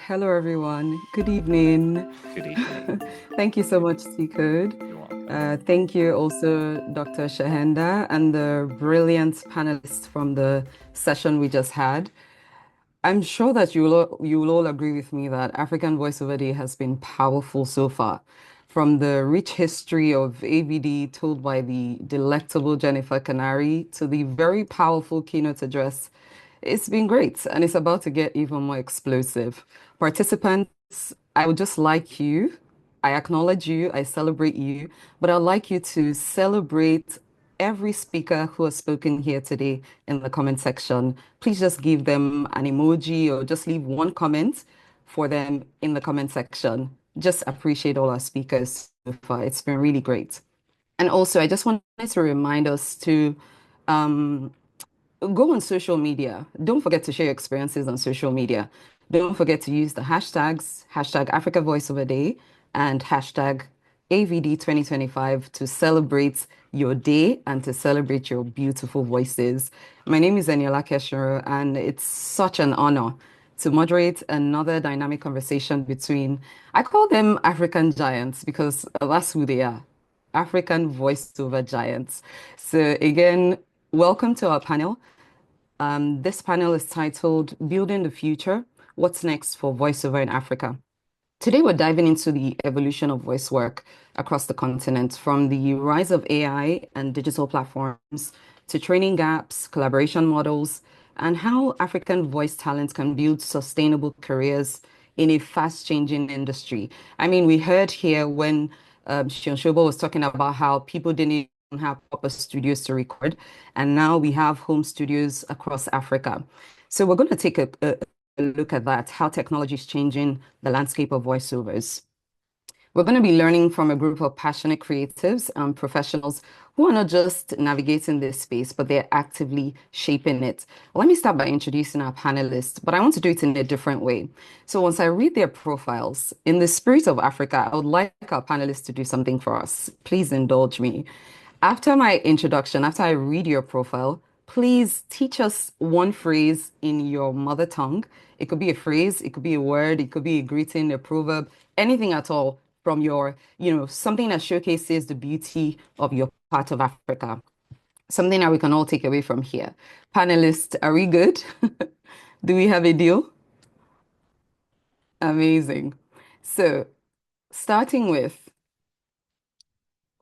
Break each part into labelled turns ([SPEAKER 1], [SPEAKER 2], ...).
[SPEAKER 1] Hello, everyone. Good evening.
[SPEAKER 2] Good evening.
[SPEAKER 1] Thank you so much, Seacode.
[SPEAKER 2] You're welcome.
[SPEAKER 1] Thank you also, Dr. Shahenda, and the brilliant panelists from the session we just had. I'm sure that you will all agree with me that African Voiceover Day has been powerful so far. From the rich history of AVD told by the delectable Jennifer Canary to the very powerful keynote address, it's been great and it's about to get even more explosive. Participants, I would just like you, I acknowledge you, I celebrate you, but I'd like you to celebrate every speaker who has spoken here today in the comment section. Please just give them an emoji or just leave one comment for them in the comment section. Just appreciate all our speakers so far. It's been really great. And also, I just wanted to remind us to um, go on social media. Don't forget to share your experiences on social media. Don't forget to use the hashtags, hashtag Africa Voice Over Day and hashtag AVD 2025 to celebrate your day and to celebrate your beautiful voices. My name is Eniola Keshiro, and it's such an honor to moderate another dynamic conversation between, I call them African giants because that's who they are. African voiceover giants. So again, welcome to our panel. This panel is titled Building the Future, What's Next for Voiceover in Africa? Today, we're diving into the evolution of voice work across the continent, from the rise of AI and digital platforms to training gaps, collaboration models, and how African voice talent can build sustainable careers in a fast-changing industry. I mean, we heard here when Shion Shobo was talking about how people didn't even have proper studios to record, and now we have home studios across Africa. So we're going to take a look at that, how technology is changing the landscape of voiceovers. We're going to be learning from a group of passionate creatives and professionals who are not just navigating this space, but they're actively shaping it. Let me start by introducing our panelists, but I want to do it in a different way. So once I read their profiles, in the spirit of Africa, I would like our panelists to do something for us. Please indulge me. After my introduction, after I read your profile, please teach us one phrase in your mother tongue. It could be a phrase, it could be a word, it could be a greeting, a proverb, anything at all from your, something that showcases the beauty of your part of Africa. Something that we can all take away from here. Panelists, are we good? Do we have a deal? Amazing. So, starting with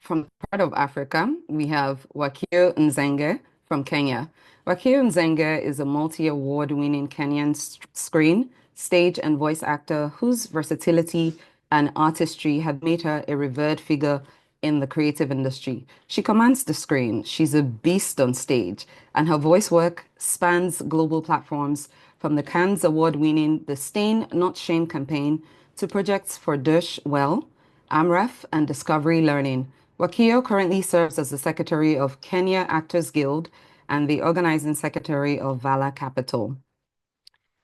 [SPEAKER 1] from part of Africa, we have Wakio Nzenge from Kenya. Wakio Nzenge is a multi-award-winning Kenyan screen, stage, and voice actor whose versatility and artistry have made her a revered figure in the creative industry. She commands the screen, she's a beast on stage, and her voice work spans global platforms from the Cannes award-winning The Stain Not Shame campaign to projects for Dush Well, AMREF, and Discovery Learning. Wakio currently serves as the Secretary of Kenya Actors Guild and the Organizing Secretary of Vala Capital.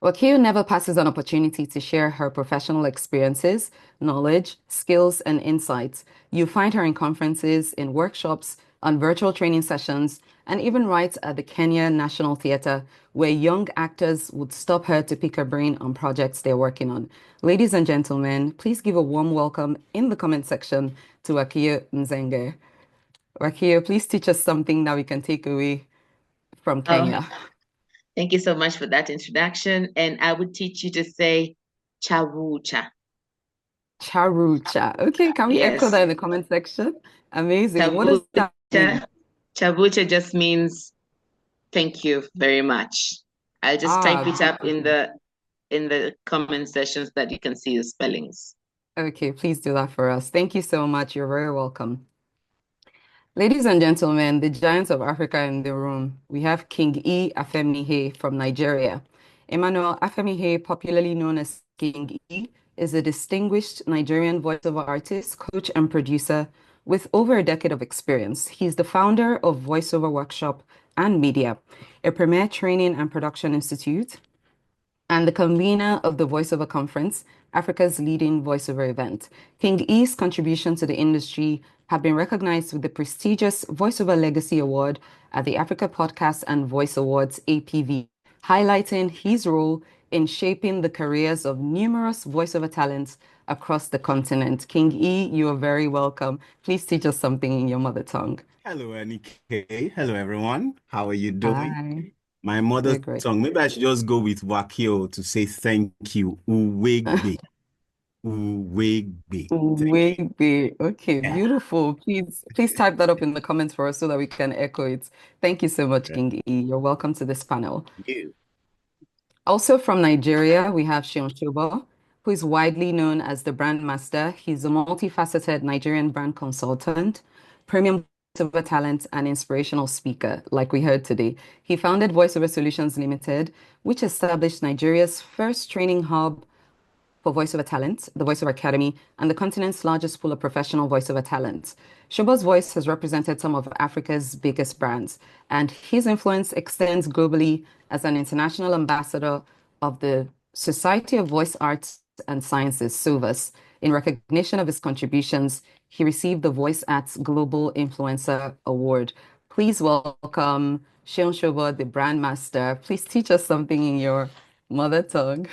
[SPEAKER 1] Wakio never passes an opportunity to share her professional experiences, knowledge, skills, and insights. You find her in conferences, in workshops, on virtual training sessions, and even writes at the Kenya National Theatre, where young actors would stop her to pick her brain on projects they're working on. Ladies and gentlemen, please give a warm welcome in the comment section to Wakio Nzenge. Wakio, please teach us something that we can take away from
[SPEAKER 3] Oh,
[SPEAKER 1] Kenya.
[SPEAKER 3] thank you so much for that introduction. And I would teach you to say chawucha.
[SPEAKER 1] Charucha. Okay, can we echo
[SPEAKER 3] Yes,
[SPEAKER 1] that in the comment section? Amazing. What does that mean?
[SPEAKER 3] chabucha. Chabucha just means thank you very much. I'll just type
[SPEAKER 1] Ah,
[SPEAKER 3] it up
[SPEAKER 1] beautiful.
[SPEAKER 3] in the comment sections that you can see the spellings.
[SPEAKER 1] Okay, please do that for us. Thank you so much. You're very welcome. Ladies and gentlemen, the giants of Africa in the room. We have King E. Afemnihe from Nigeria. Emmanuel Afemnihe, popularly known as King E, is a distinguished Nigerian voiceover artist, coach, and producer with over a decade of experience. He's the founder of Voiceover Workshop and Media, a premier training and production institute, and the convener of the Voiceover Conference, Africa's leading voiceover event. King E's contribution to the industry have been recognized with the prestigious Voiceover Legacy Award at the Africa Podcast and Voice Awards APV, highlighting his role in shaping the careers of numerous voiceover talents across the continent. King E, you are very welcome. Please teach us something in your mother tongue.
[SPEAKER 2] Hello, Anike. Hello, everyone. How are you doing?
[SPEAKER 1] Hi,
[SPEAKER 2] My
[SPEAKER 1] we're
[SPEAKER 2] mother
[SPEAKER 1] great.
[SPEAKER 2] tongue. Maybe I should just go with Wakio to say thank you. Uwegbe. Uwegbe. Thank you.
[SPEAKER 1] Wigby. Okay,
[SPEAKER 2] Yeah.
[SPEAKER 1] beautiful. Please type that up in the comments for us so that we can echo it. Thank you so much,
[SPEAKER 2] Yeah.
[SPEAKER 1] King E. You're welcome to this panel.
[SPEAKER 2] You.
[SPEAKER 1] Also from Nigeria, we have Seun Shobo, who is widely known as the brand master. He's a multifaceted Nigerian brand consultant, premium voiceover talent, and inspirational speaker, like we heard today. He founded Voiceover Solutions Limited, which established Nigeria's first training hub for voiceover talent, the Voiceover Academy, and the continent's largest pool of professional voiceover talent. Shobo's voice has represented some of Africa's biggest brands, and his influence extends globally as an international ambassador of the Society of Voice Arts and Sciences, SOVAS. In recognition of his contributions, he received the Voice Arts Global Influencer Award. Please welcome Seun Shobo, the brand master. Please teach us something in your mother tongue.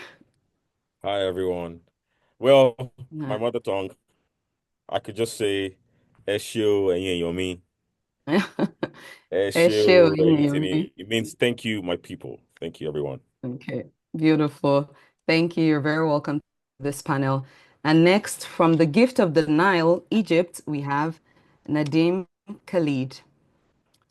[SPEAKER 4] Hi everyone. Well, my mother tongue, I could just say Eshio Yomi.
[SPEAKER 1] Ẹ ṣé o,
[SPEAKER 4] Eshio
[SPEAKER 1] èèyàn mi.
[SPEAKER 4] It means thank you, my people. Thank you, everyone.
[SPEAKER 1] Okay, beautiful. Thank you. You're very welcome to this panel. And next, from the gift of the Nile, Egypt, we have Nadim Khalid.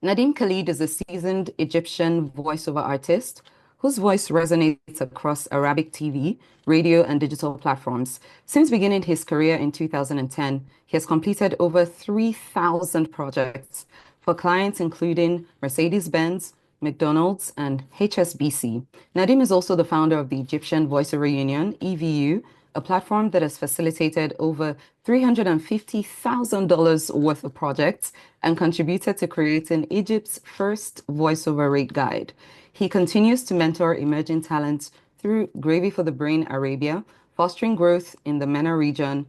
[SPEAKER 1] Nadim Khalid is a seasoned Egyptian voiceover artist whose voice resonates across Arabic TV, radio, and digital platforms. Since beginning his career in 2010, he has completed over 3,000 projects for clients including Mercedes-Benz, McDonald's, and HSBC. Nadim is also the founder of the Egyptian Voiceover Union, EVU, a platform that has facilitated over $350,000 worth of projects and contributed to creating Egypt's first voiceover rate guide. He continues to mentor emerging talents through Gravy for the Brain Arabia, fostering growth in the MENA region,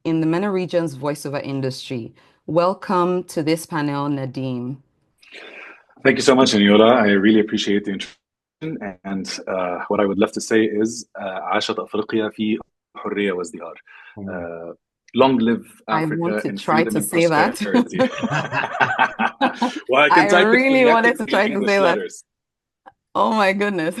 [SPEAKER 1] in the MENA region's voiceover industry. Welcome to this panel, Nadim.
[SPEAKER 5] Thank you so much, Eniola. I really appreciate the introduction. And what I would love to say is عاشت أفريقيا في حرية وازدهار. Long live
[SPEAKER 1] I want
[SPEAKER 5] Africa
[SPEAKER 1] to
[SPEAKER 5] in
[SPEAKER 1] try
[SPEAKER 5] freedom
[SPEAKER 1] to
[SPEAKER 5] and
[SPEAKER 1] say that.
[SPEAKER 5] prosperity. Well, I can
[SPEAKER 1] I
[SPEAKER 5] type it
[SPEAKER 1] really wanted to
[SPEAKER 5] phonetically
[SPEAKER 1] try to
[SPEAKER 5] English
[SPEAKER 1] say that.
[SPEAKER 5] letters.
[SPEAKER 1] Oh my goodness.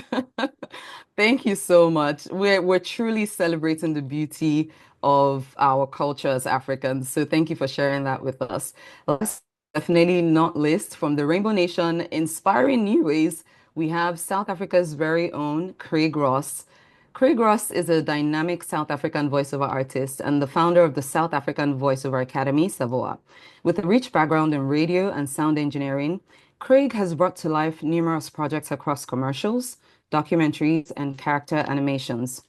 [SPEAKER 1] Thank you so much. We're truly celebrating the beauty of our culture as Africans. So thank you for sharing that with us. Last definitely not least from the Rainbow Nation, inspiring new ways, we have South Africa's very own Craig Ross. Craig Ross is a dynamic South African voiceover artist and the founder of the South African Voiceover Academy, Savoa. With a rich background in radio and sound engineering, Craig has brought to life numerous projects across commercials, documentaries, and character animations.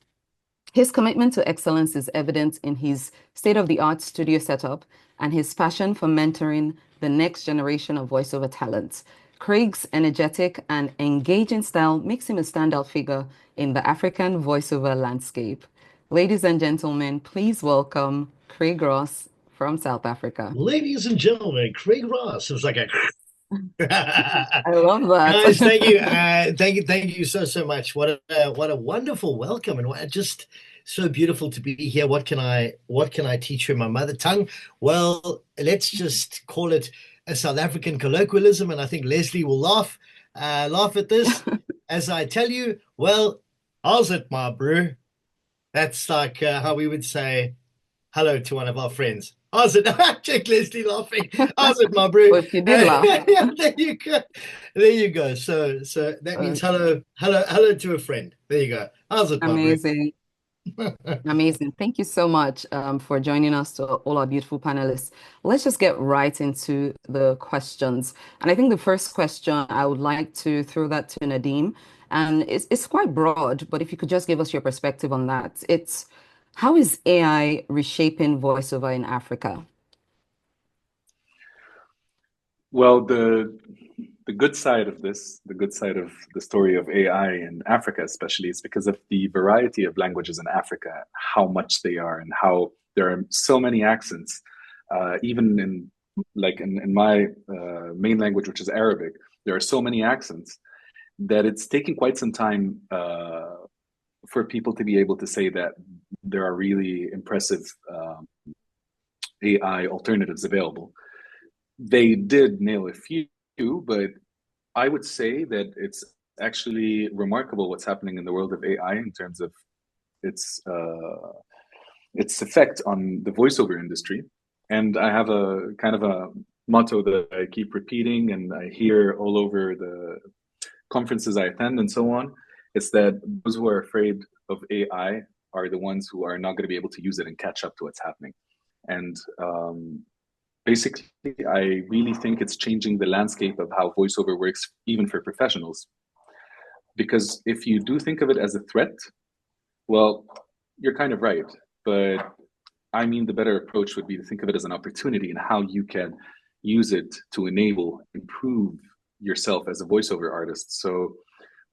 [SPEAKER 1] His commitment to excellence is evident in his state-of-the-art studio setup and his passion for mentoring the next generation of voiceover talents. Craig's energetic and engaging style makes him a standout figure in the African voiceover landscape. Ladies and gentlemen, please welcome Craig Ross from South Africa.
[SPEAKER 6] Ladies and gentlemen, Craig Ross. It was like a
[SPEAKER 1] I love
[SPEAKER 6] guys, thank you.
[SPEAKER 1] that.
[SPEAKER 6] Thank you so much. What a wonderful welcome, and just so beautiful to be here. What can I teach you in my mother tongue? Well, let's just call it a South African colloquialism, and I think Leslie will laugh at this as I tell you. Well, how's it, my bro? That's like how we would say hello to one of our friends. How's it? Check Leslie laughing. How's it, my bro?
[SPEAKER 1] Well, she did laugh.
[SPEAKER 6] Yeah, there you go. There you go. So that means hello to a friend. There you go. How's it, my bro?
[SPEAKER 1] Amazing. Amazing. Thank you so much for joining us to all our beautiful panelists. Let's just get right into the questions. And I think the first question, I would like to throw that to Nadim. And it's quite broad, but if you could just give us your perspective on that. It's how is AI reshaping voiceover in Africa?
[SPEAKER 5] Well, the good side of this, the good side of the story of AI in Africa, especially, is because of the variety of languages in Africa, how much they are, and how there are so many accents. Even in in my main language, which is Arabic, there are so many accents, that it's taking quite some time for people to be able to say that there are really impressive AI alternatives available. They did nail a few, but I would say that it's actually remarkable what's happening in the world of AI in terms of its effect on the voiceover industry. And I have a kind of a motto that I keep repeating and I hear all over the conferences I attend and so on. It's that those who are afraid of AI are the ones who are not going to be able to use it and catch up to what's happening. And basically, I really think it's changing the landscape of how voiceover works, even for professionals. Because if you do think of it as a threat, well, you're kind of right. But I mean, the better approach would be to think of it as an opportunity and how you can use it to enable, improve yourself as a voiceover artist. So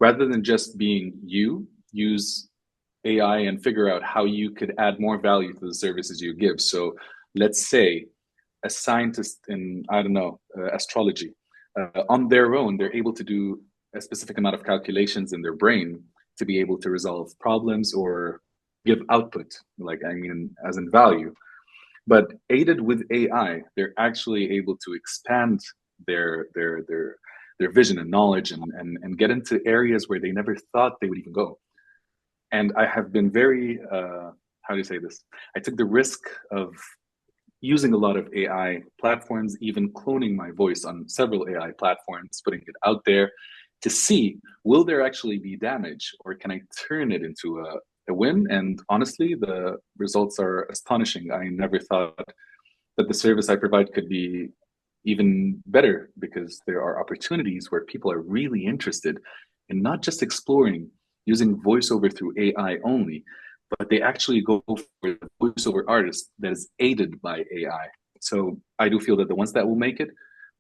[SPEAKER 5] rather than just being you, use AI and figure out how you could add more value to the services you give. So let's say a scientist in, I don't know, astrology, on their own, they're able to do a specific amount of calculations in their brain to be able to resolve problems or give output, like, I mean, as in value. But aided with AI, they're actually able to expand their vision and knowledge and get into areas where they never thought they would even go. And I have been very, how do you say this? I took the risk of using a lot of AI platforms, even cloning my voice on several AI platforms, putting it out there to see, will there actually be damage or can I turn it into a win? And honestly, the results are astonishing. I never thought that the service I provide could be even better because there are opportunities where people are really interested in not just exploring using voiceover through AI only, but they actually go for the voiceover artist that is aided by AI. So I do feel that the ones that will make it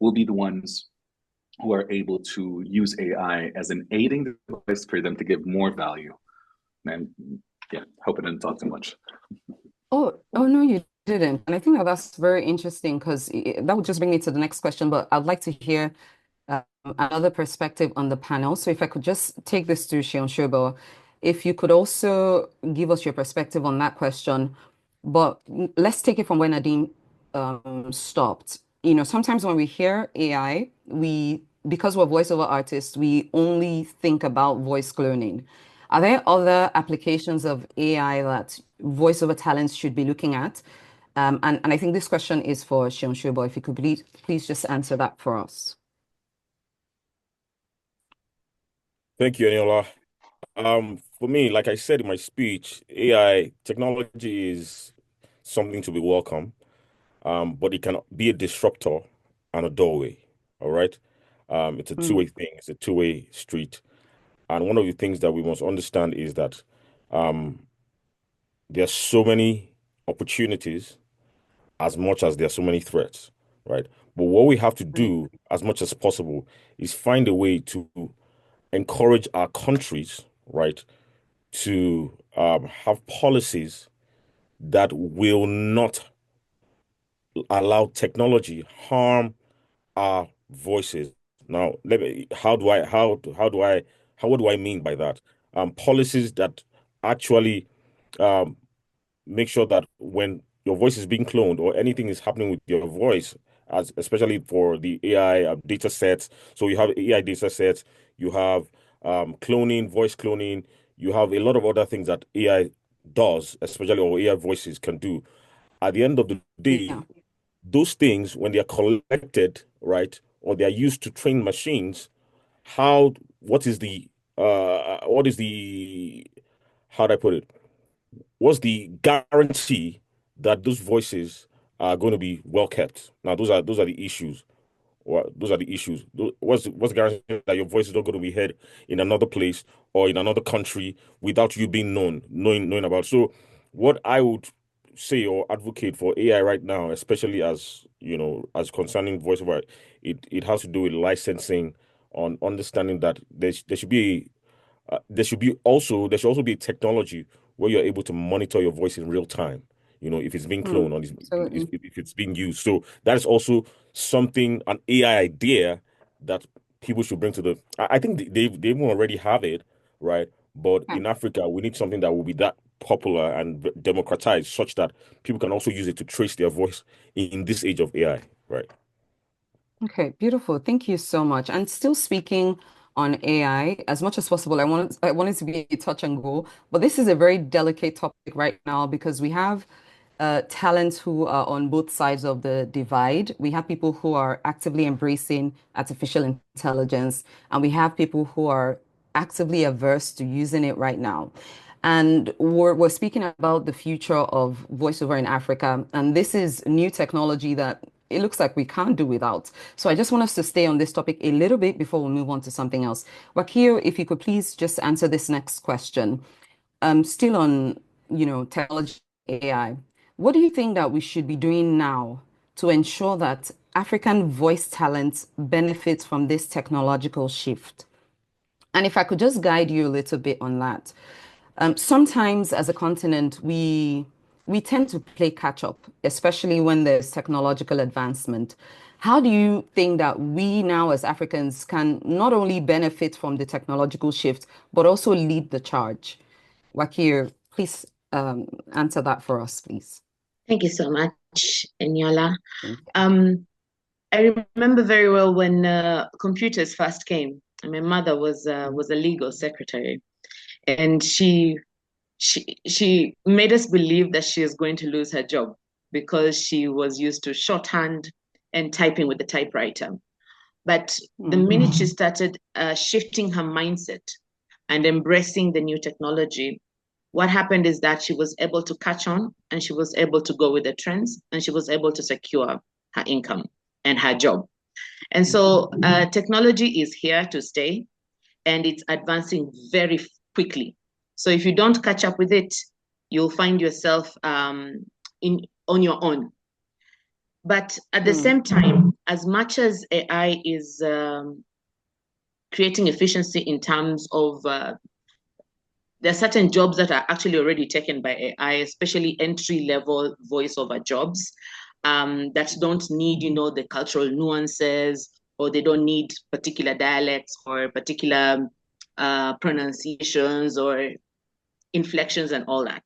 [SPEAKER 5] will be the ones who are able to use AI as an aiding device for them to give more value. And yeah, hope I didn't talk too much.
[SPEAKER 1] Oh no, you didn't. And I think that that's very interesting because that would just bring me to the next question. But I'd like to hear another perspective on the panel. So if I could just take this to Shion Shobo, if you could also give us your perspective on that question. But let's take it from where Nadine stopped. You know, sometimes when we hear AI, because we're voiceover artists, we only think about voice cloning. Are there other applications of AI that voiceover talents should be looking at? And I think this question is for Shion Shobo. If you could please just answer that for us.
[SPEAKER 4] Thank you, Eniola. For me, like I said in my speech, AI technology is something to be welcome, but it can be a disruptor and a doorway. All right. It's a two-way thing. It's a two-way street. And one of the things that we must understand is that um, there are so many opportunities as much as there are so many threats, right? But what we have to
[SPEAKER 1] Right.
[SPEAKER 4] do as much as possible is find a way to encourage our countries, right, to have policies that will not allow technology harm our voices. Now, what do I mean by that? Policies that actually um, make sure that when your voice is being cloned or anything is happening with your voice, as especially for the AI data sets. So you have AI data sets, you have cloning, voice cloning, you have a lot of other things that AI does, especially or AI voices can do. At the end of the
[SPEAKER 1] Yeah.
[SPEAKER 4] day, those things, when they are collected, right, or they are used to train machines, how, what is the, how do I put it? What's the guarantee that those voices are going to be well kept? Now, those are the issues. Or those are the issues. What's the guarantee that your voice is not going to be heard in another place or in another country without you being knowing about? So, what I would say or advocate for AI right now, especially as you know, as concerning voiceover, it has to do with licensing, on understanding that there should also be technology where you're able to monitor your voice in real time. You know, if it's being cloned or
[SPEAKER 1] Absolutely.
[SPEAKER 4] if it's being used. So that is also something, an AI idea that people should bring to the. I think they even already have it, right? But
[SPEAKER 1] Yeah.
[SPEAKER 4] in Africa, we need something that will be that popular and democratized, such that people can also use it to trace their voice in this age of AI, right?
[SPEAKER 1] Okay, beautiful. Thank you so much. And still speaking on AI, as much as possible, I want it to be a touch and go, but this is a very delicate topic right now because we have talents who are on both sides of the divide. We have people who are actively embracing artificial intelligence, and we have people who are actively averse to using it right now. And we're speaking about the future of voiceover in Africa. And this is new technology that it looks like we can't do without. So I just want us to stay on this topic a little bit before we move on to something else. Wakio, if you could please just answer this next question. Still on, technology, AI. What do you think that we should be doing now to ensure that African voice talent benefits from this technological shift? And if I could just guide you a little bit on that. Sometimes as a continent, we tend to play catch up, especially when there's technological advancement. How do you think that we now as Africans can not only benefit from the technological shift, but also lead the charge? Wakir, please answer that for us, please.
[SPEAKER 3] Thank you so much, Eniola.
[SPEAKER 1] Thank
[SPEAKER 3] I remember very well when computers first came. My mother was a legal secretary, and she made us believe that she is going to lose her job because she was used to shorthand and typing with the typewriter. But the
[SPEAKER 1] you.
[SPEAKER 3] minute she started shifting her mindset and embracing the new technology, what happened is that she was able to catch on and she was able to go with the trends and she was able to secure her income and her job. And so technology is here to stay and it's advancing very quickly. So if you don't catch up with it, you'll find yourself on your own. But at the same time, as much as AI is creating efficiency in terms of there are certain jobs that are actually already taken by AI, especially entry-level voiceover jobs that don't need, the cultural nuances, or they don't need particular dialects or particular pronunciations or inflections and all that.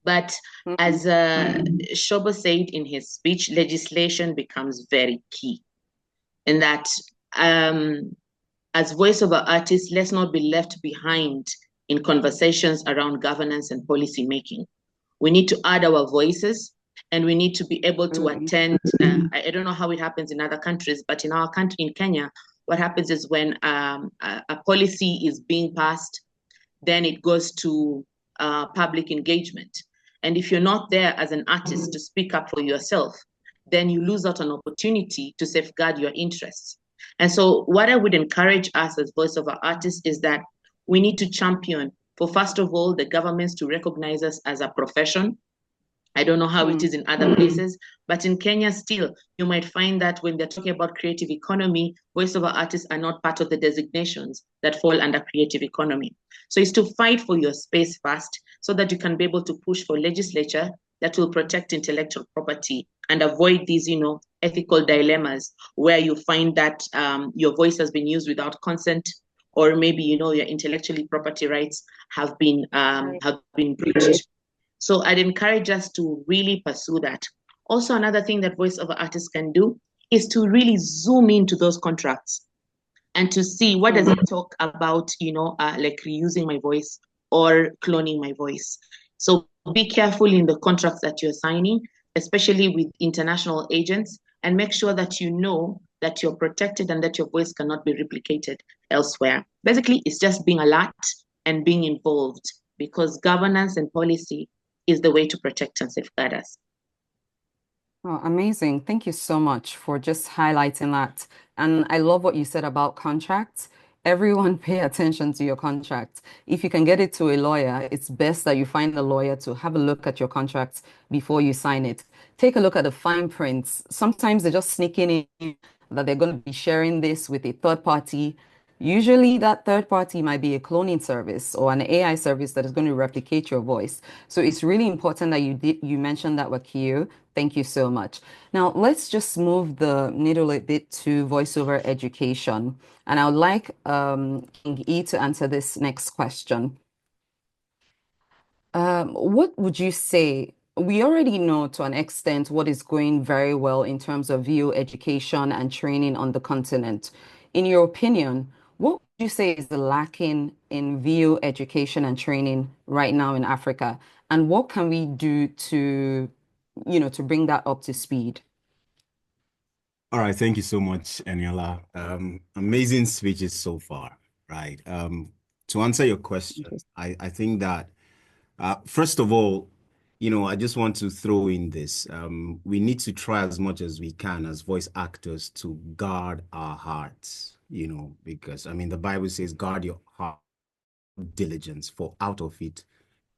[SPEAKER 3] But as Shobo said in his speech, legislation becomes very key in that as voiceover artists, let's not be left behind in conversations around governance and policy making. We need to add our voices and we need to be able to attend. I don't know how it happens in other countries, but in our country, in Kenya, what happens is when a policy is being passed, then it goes to public engagement. And if you're not there as an artist to speak up for yourself, then you lose out an opportunity to safeguard your interests. And so what I would encourage us as voiceover artists is that we need to champion for, first of all, the governments to recognize us as a profession. I don't know how it is in other places, but in Kenya still, you might find that when they're talking about creative economy, voiceover artists are not part of the designations that fall under creative economy. So it's to fight for your space first so that you can be able to push for legislature that will protect intellectual property and avoid these, ethical dilemmas where you find that your voice has been used without consent, or maybe, your intellectually property rights have been breached. So I'd encourage us to really pursue that. Also, another thing that voiceover artists can do is to really zoom into those contracts and to see what does it talk about, like reusing my voice or cloning my voice. So be careful in the contracts that you're signing, especially with international agents, and make sure that you know that you're protected and that your voice cannot be replicated elsewhere. Basically, it's just being alert and being involved, because governance and policy is the way to protect and safeguard us.
[SPEAKER 1] Oh, amazing. Thank you so much for just highlighting that. And I love what you said about contracts. Everyone pay attention to your contract. If you can get it to a lawyer, it's best that you find a lawyer to have a look at your contracts before you sign it. Take a look at the fine prints. Sometimes they're just sneaking in that they're going to be sharing this with a third party. Usually that third party might be a cloning service or an AI service that is going to replicate your voice. So it's really important that you mentioned that, Wakio. Thank you so much. Now let's just move the needle a bit to voiceover education. And I would like King E to answer this next question. What would you say? We already know to an extent what is going very well in terms of VO education and training on the continent. In your opinion, what would you say is the lacking in VO education and training right now in Africa? And what can we do to bring that up to speed?
[SPEAKER 2] All right, thank you so much, Eniola. Amazing speeches so far, right? To answer your question, I think that first of all, I just want to throw in this. We need to try as much as we can as voice actors to guard our hearts, because I mean the Bible says, guard your heart with diligence, for out of it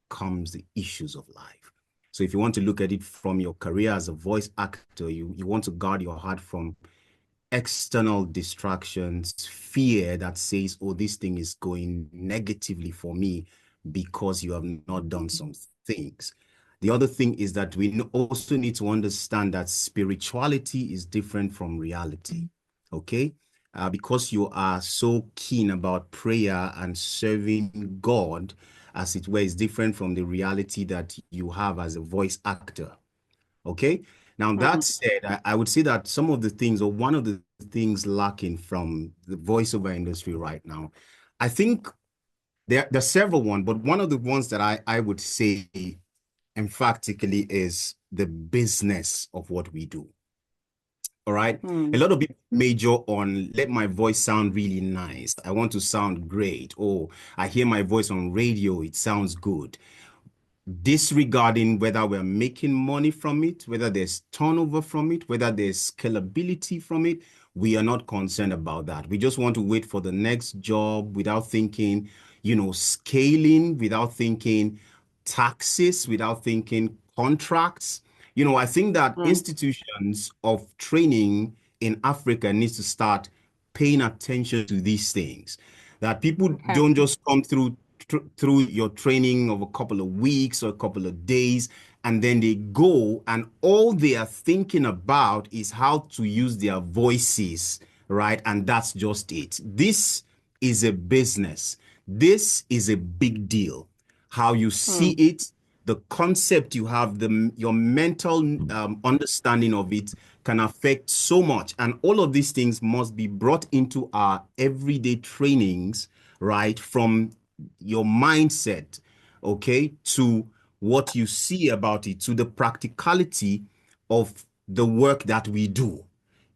[SPEAKER 2] comes the issues of life. So if you want to look at it from your career as a voice actor, you want to guard your heart from external distractions, fear that says, oh, this thing is going negatively for me because you have not done some things. The other thing is that we also need to understand that spirituality is different from reality. Okay? Because you are so keen about prayer and serving God, as it were, is different from the reality that you have as a voice actor. Okay. Now, that said, I would say that some of the things, or one of the things lacking from the voiceover industry right now, I think there's several ones, but one of the ones that I would say emphatically is the business of what we do. All right. A lot of people major on let my voice sound really nice. I want to sound great. Oh, I hear my voice on radio. It sounds good, disregarding whether we're making money from it, whether there's turnover from it, whether there's scalability from it. We are not concerned about that. We just want to wait for the next job without thinking, scaling, without thinking taxes, without thinking contracts. I think that institutions of training in Africa needs to start paying attention to these things, that people don't just come through your training of a couple of weeks or a couple of days, and then they go and all they are thinking about is how to use their voices, right? And that's just it. This is a business. This is a big deal. How you see it, the concept you have, your mental understanding of it can affect so much. And all of these things must be brought into our everyday trainings, right? From your mindset, okay, to what you see about it, to the practicality of the work that we do.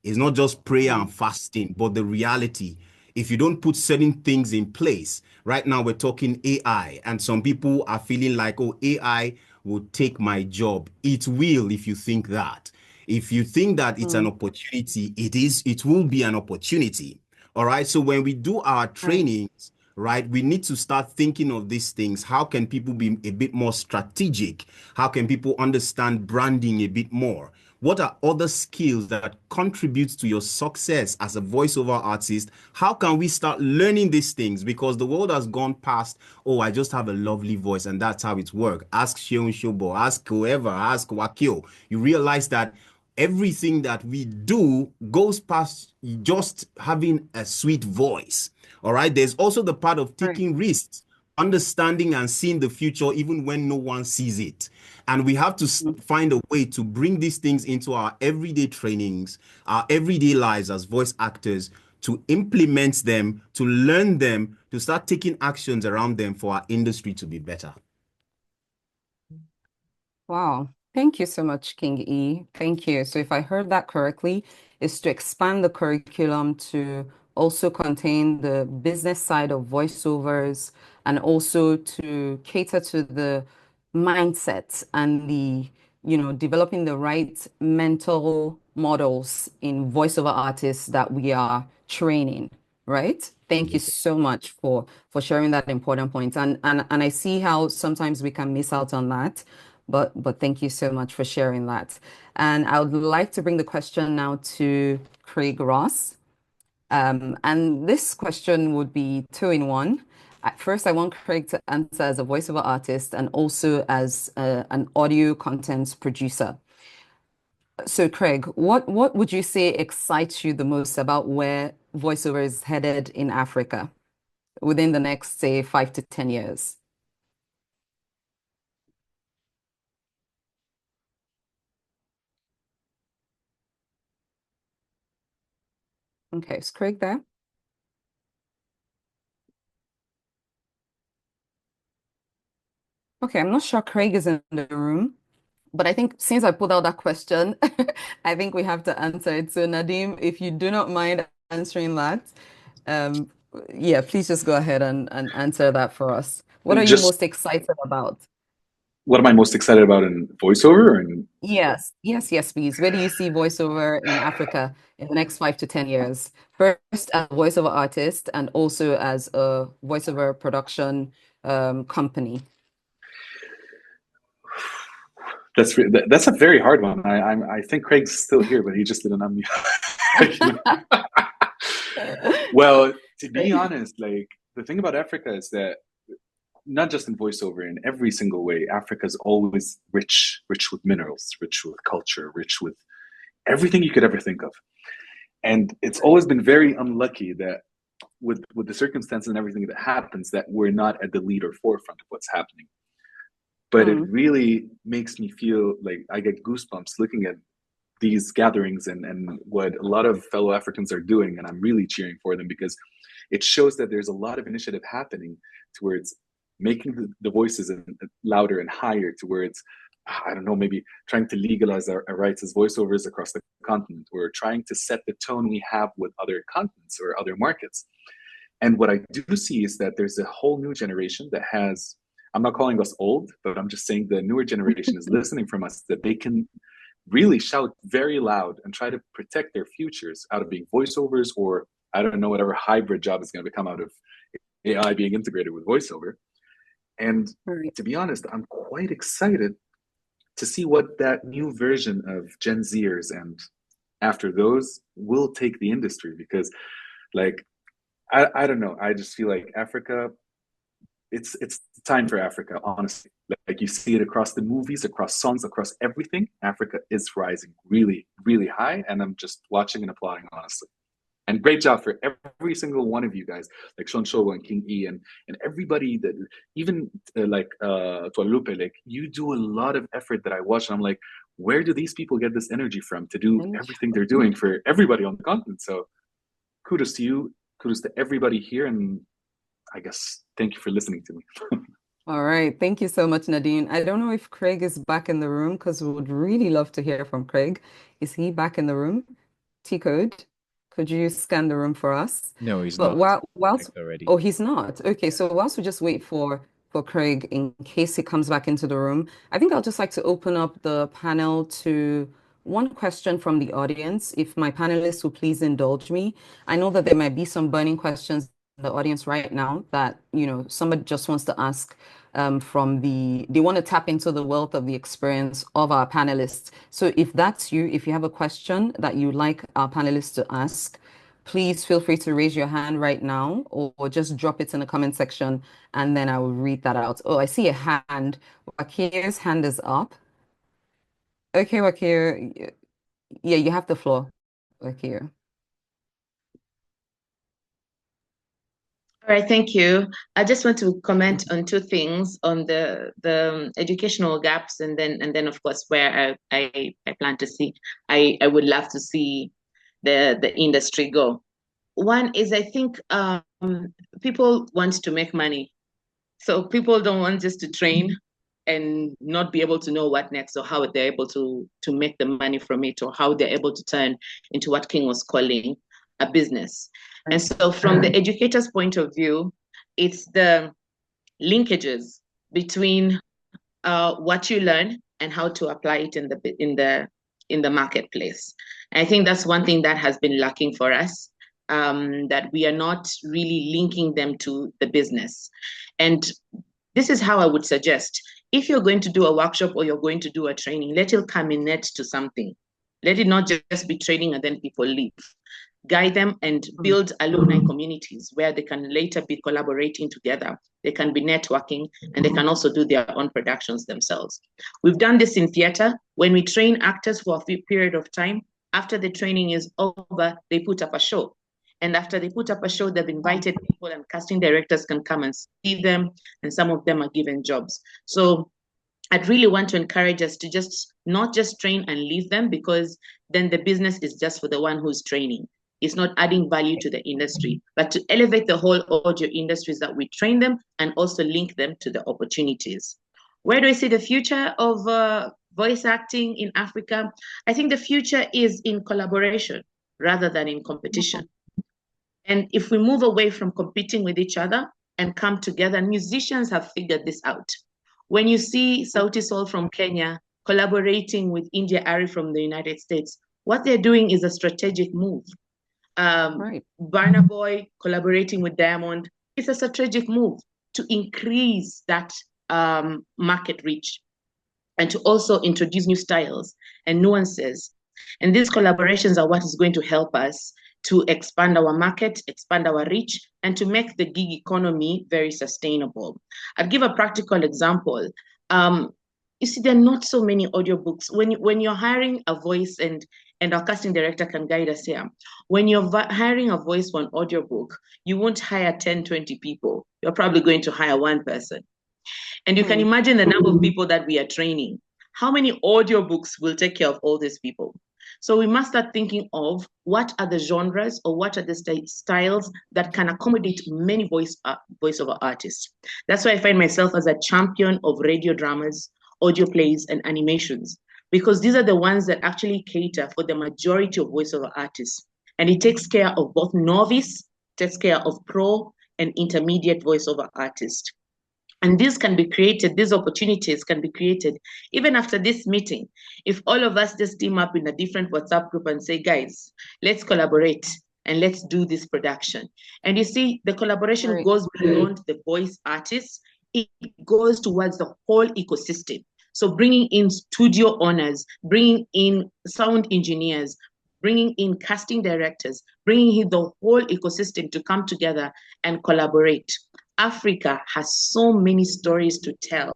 [SPEAKER 2] It's not just prayer and fasting, but the reality. If you don't put certain things in place, right now we're talking AI, and some people are feeling like, oh, AI will take my job. It will if you think that. If you think that it's an opportunity, it will be an opportunity. All right. So when we do our trainings, right, we need to start thinking of these things. How can people be a bit more strategic? How can people understand branding a bit more? What are other skills that contribute to your success as a voiceover artist? How can we start learning these things? Because the world has gone past, oh, I just have a lovely voice and that's how it works. Ask Sheon Shobo, ask whoever, ask Wakio. You realize that everything that we do goes past just having a sweet voice. All right. There's also the part of taking risks, understanding and seeing the future even when no one sees it. And we have to find a way to bring these things into our everyday trainings, our everyday lives as voice actors, to implement them, to learn them, to start taking actions around them for our industry to be better.
[SPEAKER 1] Wow. Thank you so much, King E. Thank you. So if I heard that correctly, is to expand the curriculum to also contain the business side of voiceovers and also to cater to the mindset and developing the right mental models in voiceover artists that we are training, right? Thank you so much for sharing that important point. And I see how sometimes we can miss out on that. But thank you so much for sharing that. And I would like to bring the question now to Craig Ross. And this question would be two in one. At first, I want Craig to answer as a voiceover artist and also as an audio content producer. So, Craig, what would you say excites you the most about where voiceover is headed in Africa within the next, say, 5 to 10 years? Okay, is Craig there? Okay, I'm not sure Craig is in the room, but I think since I put out that question, I think we have to answer it. So, Nadim, if you do not mind answering that, um, yeah, please just go ahead and answer that for us. What are you
[SPEAKER 5] Just
[SPEAKER 1] most excited about?
[SPEAKER 5] what am I most excited about in voiceover? Or in
[SPEAKER 1] Yes, yes, yes, please. Where do you see voiceover in Africa in the next 5 to 10 years? First, as a voiceover artist and also as a voiceover production company.
[SPEAKER 5] that's a very hard one. I think Craig's still here, but he just didn't unmute. Well, to be honest, like the thing about Africa is that not just in voiceover, in every single way, Africa is always rich with minerals, rich with culture, rich with everything you could ever think of. And it's always been very unlucky that with the circumstances and everything that happens, that we're not at the lead or forefront of what's happening. But it really makes me feel like I get goosebumps looking at these gatherings and what a lot of fellow Africans are doing, and I'm really cheering for them because it shows that there's a lot of initiative happening towards making the voices louder and higher, towards, I don't know, maybe trying to legalize our rights as voiceovers across the continent, or trying to set the tone we have with other continents or other markets. And what I do see is that there's a whole new generation that has, I'm not calling us old, but I'm just saying the newer generation is listening from us, that they can really shout very loud and try to protect their futures out of being voiceovers, or I don't know, whatever hybrid job is going to become out of AI being integrated with voiceover. And to be honest, I'm quite excited to see what that new version of Gen Zers and after those will take the industry, because like, I don't know, I just feel like Africa, it's time for Africa, honestly. Like you see it across the movies, across songs, across everything. Africa is rising really, really high, and I'm just watching and applauding, honestly. And great job for every single one of you guys, like Sean Shogo and King E, and everybody that, even like Tualupe, like you do a lot of effort that I watch, and I'm like, where do these people get this energy from to do everything they're doing for everybody on the continent? So kudos to you, kudos to everybody here, and I guess thank you for listening to me.
[SPEAKER 1] All right. Thank you so much, Nadine. I don't know if Craig is back in the room because we would really love to hear from Craig. Is he back in the room? T-Code, could you scan the room for us?
[SPEAKER 7] No, he's
[SPEAKER 1] But
[SPEAKER 7] not.
[SPEAKER 1] whilst
[SPEAKER 7] Already.
[SPEAKER 1] oh, he's not. Okay, so whilst we just wait for Craig in case he comes back into the room, I think I'll just like to open up the panel to one question from the audience, if my panelists will please indulge me. I know that there might be some burning questions in the audience right now that, somebody just wants to ask they want to tap into the wealth of the experience of our panelists. So if that's you, if you have a question that you'd like our panelists to ask, please feel free to raise your hand right now, or just drop it in the comment section and then I will read that out. Oh, I see a hand. Wakir's hand is up. Okay, Wakir. Yeah, you have the floor, Wakir.
[SPEAKER 3] All right, thank you. I just want to comment on two things, on the educational gaps, and then of course where I plan to see. I would love to see the industry go. One is, I think people want to make money, so people don't want just to train and not be able to know what next, or how they're able to make the money from it, or how they're able to turn into what King was calling a business. And so from the educator's point of view, it's the linkages between what you learn and how to apply it in the marketplace. And I think that's one thing that has been lacking for us, that we are not really linking them to the business. And this is how I would suggest, if you're going to do a workshop or you're going to do a training, let it culminate to something. Let it not just be training and then people leave. guide them, and build alumni communities where they can later be collaborating together. They can be networking, and they can also do their own productions themselves. We've done this in theater. When we train actors for a period of time, after the training is over, they put up a show. And after they put up a show, they've invited people, and casting directors can come and see them, and some of them are given jobs. So I'd really want to encourage us to just not just train and leave them, because then the business is just for the one who's training. It's not adding value to the industry, but to elevate the whole audio industries that we train them and also link them to the opportunities. Where do I see the future of voice acting in Africa? I think the future is in collaboration rather than in competition. And if we move away from competing with each other and come together, musicians have figured this out. When you see Sauti Sol from Kenya collaborating with India Ari from the United States, what they're doing is a strategic move. Burna Boy collaborating with Diamond is a strategic move to increase that market reach and to also introduce new styles and nuances. And these collaborations are what is going to help us to expand our market, expand our reach, and to make the gig economy very sustainable. I'll give a practical example. You see, there are not so many audiobooks. When you're hiring a voice, and our casting director can guide us here, when you're hiring a voice for an audiobook, you won't hire 10, 20 people. You're probably going to hire one person. And you can imagine the number of people that we are training. How many audiobooks will take care of all these people? So we must start thinking of what are the genres or what are the styles that can accommodate many voiceover artists. That's why I find myself as a champion of radio dramas, audio plays, and animations, because these are the ones that actually cater for the majority of voiceover artists. And it takes care of both novice, takes care of pro and intermediate voiceover artists. And these can be created, these opportunities can be created even after this meeting. If all of us just team up in a different WhatsApp group and say, guys, let's collaborate and let's do this production. And you see, the collaboration goes beyond the voice artists. It goes towards the whole ecosystem. So bringing in studio owners, bringing in sound engineers, bringing in casting directors, bringing in the whole ecosystem to come together and collaborate. Africa has so many stories to tell,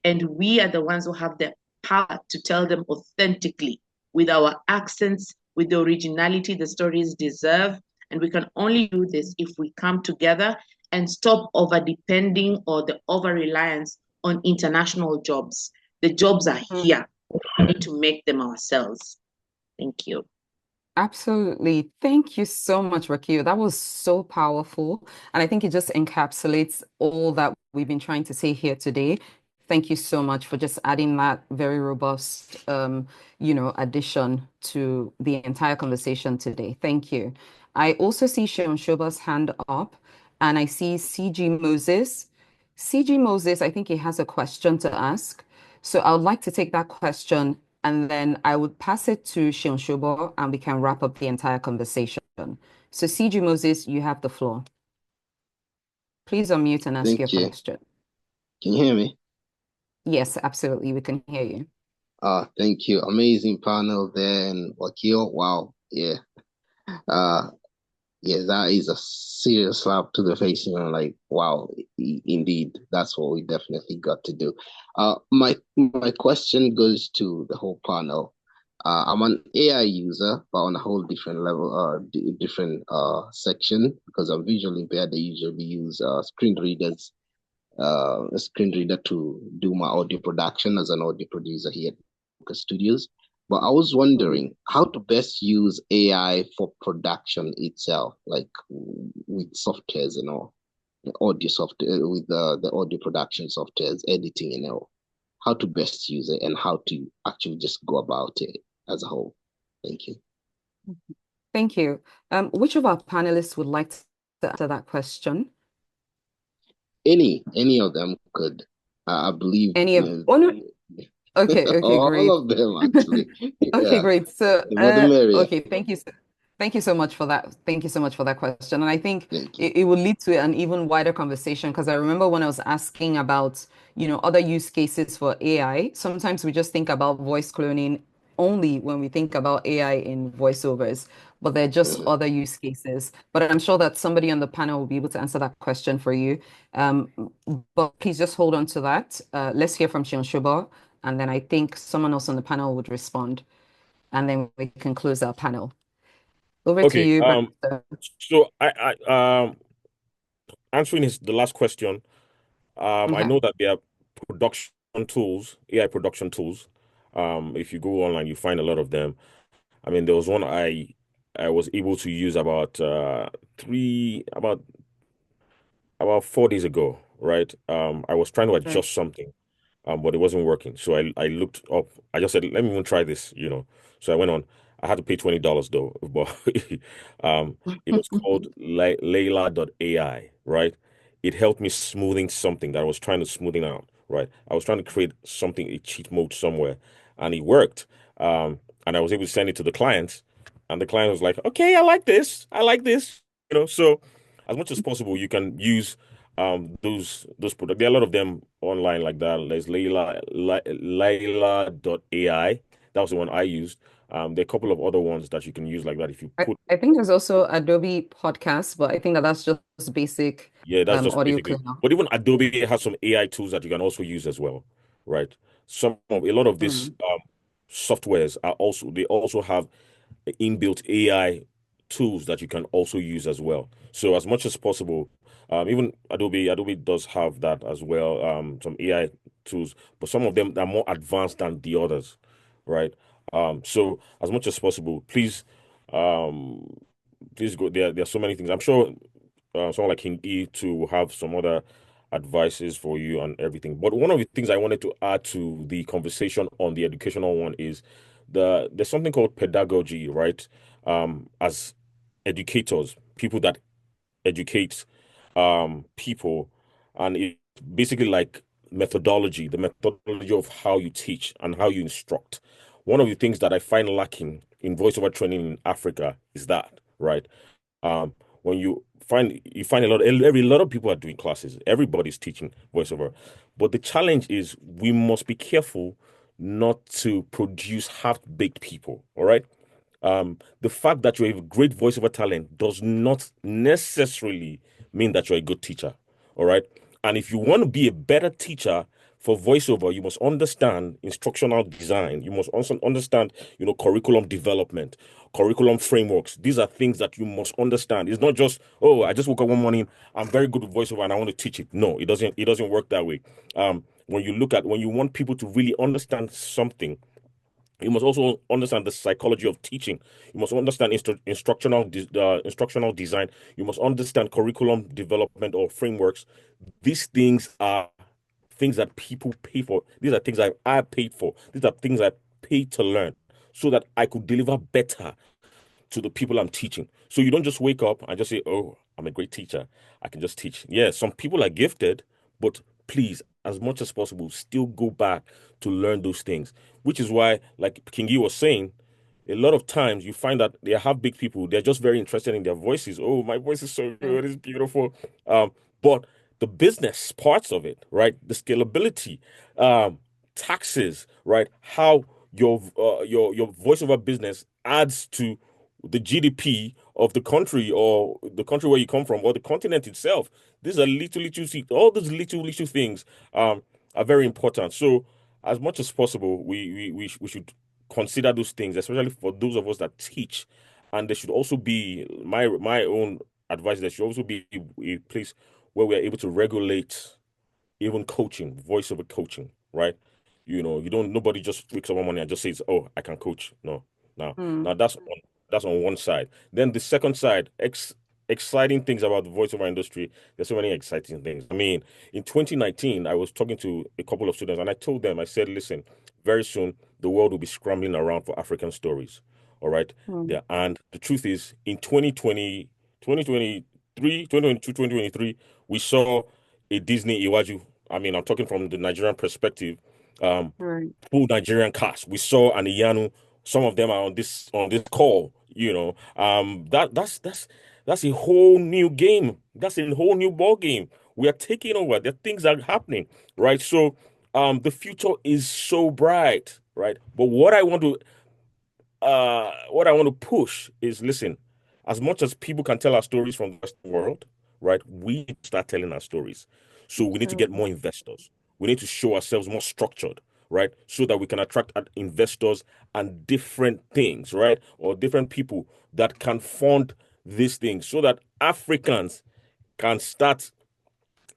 [SPEAKER 3] and we are the ones who have the power to tell them authentically with our accents, with the originality the stories deserve. And we can only do this if we come together and stop over-depending or the over-reliance on international jobs. The jobs are here. We need to make them ourselves. Thank you.
[SPEAKER 1] Absolutely. Thank you so much, Rakio. That was so powerful. And I think it just encapsulates all that we've been trying to say here today. Thank you so much for just adding that very robust, addition to the entire conversation today. Thank you. I also see Sean Shoba's hand up, and I see CG Moses. CG Moses, I think he has a question to ask. So I would like to take that question, and then I would pass it to Shion Shobo, and we can wrap up the entire conversation. So CG Moses, you have the floor. Please unmute and ask your question.
[SPEAKER 7] Can you hear me?
[SPEAKER 1] Yes, absolutely. We can hear you.
[SPEAKER 7] Thank you. Amazing panel there, and Wakil. Wow. Yeah. Yeah, that is a serious slap to the face. Like, wow, indeed, that's what we definitely got to do. My question goes to the whole panel. I'm an AI user, but on a whole different level, different section, because I'm visually impaired. I usually use screen readers, a screen reader to do my audio production as an audio producer here at Focus Studios. But I was wondering how to best use AI for production itself, like with softwares and all, audio software, with the audio production softwares, editing and all, how to best use it and how to actually just go about it as a whole. Thank you.
[SPEAKER 1] Thank you. Which of our panelists would like to answer that question?
[SPEAKER 7] Any of them could. I believe.
[SPEAKER 1] Any of Okay, great.
[SPEAKER 7] All of them, actually.
[SPEAKER 1] Okay,
[SPEAKER 7] Yeah.
[SPEAKER 1] great. So,
[SPEAKER 7] The more the merrier.
[SPEAKER 1] okay, thank you. Thank you so much for that. Thank you so much for that question. And I think it will lead to an even wider conversation, because I remember when I was asking about, other use cases for AI, sometimes we just think about voice cloning only when we think about AI in voiceovers. but they're just
[SPEAKER 7] Mhm.
[SPEAKER 1] other use cases. But I'm sure that somebody on the panel will be able to answer that question for you. Um, but please just hold on to that. Let's hear from Shubo, and then I think someone else on the panel would respond, and then we can close our panel. Over to
[SPEAKER 4] Okay.
[SPEAKER 1] you, Barrister.
[SPEAKER 4] So answering the last question. I
[SPEAKER 1] Okay.
[SPEAKER 4] know that there are production tools, AI production tools. If you go online, you find a lot of them. I mean, there was one I was able to use three about 4 days ago, right? I was trying to
[SPEAKER 1] Right.
[SPEAKER 4] adjust something, but it wasn't working. So I looked up. I just said, let me even try this. So I went on. I had to pay $20 though, but it was called Layla.ai, right? It helped me smoothing something that I was trying to smoothing out, right? I was trying to create something, a cheat mode somewhere, and it worked. And I was able to send it to the client, and the client was like, okay, I like this. I like this. So as much as possible, you can use those products. There are a lot of them online like that. There's Layla.ai. That was the one I used. There are a couple of other ones that you can use like that if you
[SPEAKER 1] I,
[SPEAKER 4] put.
[SPEAKER 1] I think there's also Adobe Podcast, but I think that that's just basic
[SPEAKER 4] Yeah, that's just
[SPEAKER 1] audio
[SPEAKER 4] basically.
[SPEAKER 1] cleaner.
[SPEAKER 4] But even Adobe has some AI tools that you can also use as well, right? A lot of these
[SPEAKER 1] Mm.
[SPEAKER 4] softwares they also have inbuilt AI tools that you can also use as well. So as much as possible, even Adobe does have that as well, some AI tools, but some of them are more advanced than the others, right? So as much as possible, um, please go there. There are so many things. I'm sure someone like King E to have some other advices for you and everything. But one of the things I wanted to add to the conversation on the educational one is there's something called pedagogy, right? As educators, people that educate people, and it's basically like the methodology of how you teach and how you instruct. One of the things that I find lacking in voiceover training in Africa is that, right? Um, when you find a lot of people are doing classes. Everybody's teaching voiceover, but the challenge is we must be careful not to produce half-baked people. All right. The fact that you're a great voiceover talent does not necessarily mean that you're a good teacher. All right. And if you want to be a better teacher for voiceover, you must understand instructional design. You must also understand, curriculum development, curriculum frameworks. These are things that you must understand. It's not just, oh, I just woke up one morning, I'm very good with voiceover and I want to teach it. No, it doesn't work that way. When you want people to really understand something, you must also understand the psychology of teaching. You must understand instructional design. You must understand curriculum development or frameworks. These things are things that people pay for. These are things I paid for. These are things I paid to learn so that I could deliver better to the people I'm teaching. So you don't just wake up and just say, "Oh, I'm a great teacher. I can just teach." Yeah, some people are gifted, but please, as much as possible, still go back to learn those things. Which is why, like Kingi was saying, a lot of times you find that they have big people, they're just very interested in their voices. Oh, my voice is so
[SPEAKER 1] Right.
[SPEAKER 4] good, it's beautiful. But the business parts of it, right? The scalability, um, taxes, right? How your voiceover business adds to the GDP of the country or the country where you come from or the continent itself. These are all these little things are very important. So as much as possible, we should consider those things, especially for those of us that teach. And there should also be my own advice. There should also be a place where we are able to regulate even coaching, voiceover coaching, right? Nobody just wakes up one morning and just says, "Oh, I can coach." No, no.
[SPEAKER 1] Mm.
[SPEAKER 4] Now that's on one side. Then the second side, exciting things about the voiceover industry. There's so many exciting things. I mean, in 2019, I was talking to a couple of students and I told them, I said, listen, very soon the world will be scrambling around for African stories. All right.
[SPEAKER 1] Mm.
[SPEAKER 4] Yeah. And the truth is, in 2023, 2022, 2023, we saw a Disney Iwaju. I mean, I'm talking from the Nigerian perspective. Um,
[SPEAKER 1] Right.
[SPEAKER 4] Full Nigerian cast. We saw an Iyanu. Some of them are on this call. That's a whole new game. That's a whole new ball game. We are taking over. The things are happening, right? So, the future is so bright, right? But what I want to what I want to push is, listen, as much as people can tell our stories from the Western world, right? We need to start telling our stories. So we need to get more investors. We need to show ourselves more structured, right? So that we can attract investors and different things, right? Or different people that can fund these things so that Africans can start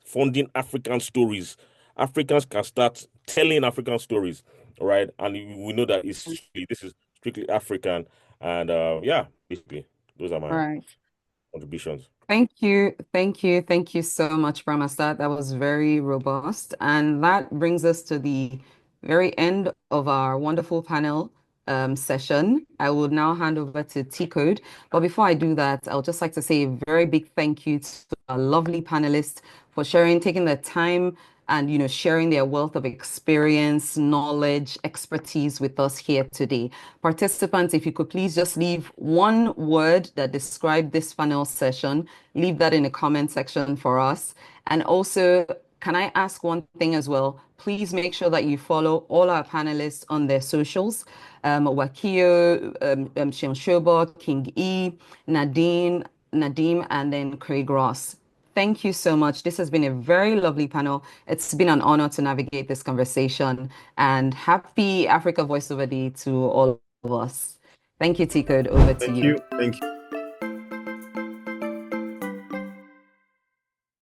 [SPEAKER 4] funding African stories. Africans can start telling African stories, right? And we know that this is strictly African. And yeah, basically, those are
[SPEAKER 1] All
[SPEAKER 4] my
[SPEAKER 1] right.
[SPEAKER 4] contributions.
[SPEAKER 1] Thank you. Thank you so much, Pramastat. That was very robust. And that brings us to the very end of our wonderful panel session. I will now hand over to T Code. But before I do that, I would just like to say a very big thank you to our lovely panelists for taking the time and sharing their wealth of experience, knowledge, expertise with us here today. Participants, if you could please just leave one word that described this panel session, leave that in the comment section for us. And also, can I ask one thing as well? Please make sure that you follow all our panelists on their socials. Wakio, Shem Shobo, King E, Nadim, and then Craig Ross. Thank you so much. This has been a very lovely panel. It's been an honor to navigate this conversation, and happy Africa Voiceover Day to all of us. Thank you, T Code. Over to
[SPEAKER 2] Thank
[SPEAKER 1] you.
[SPEAKER 2] you. Thank you.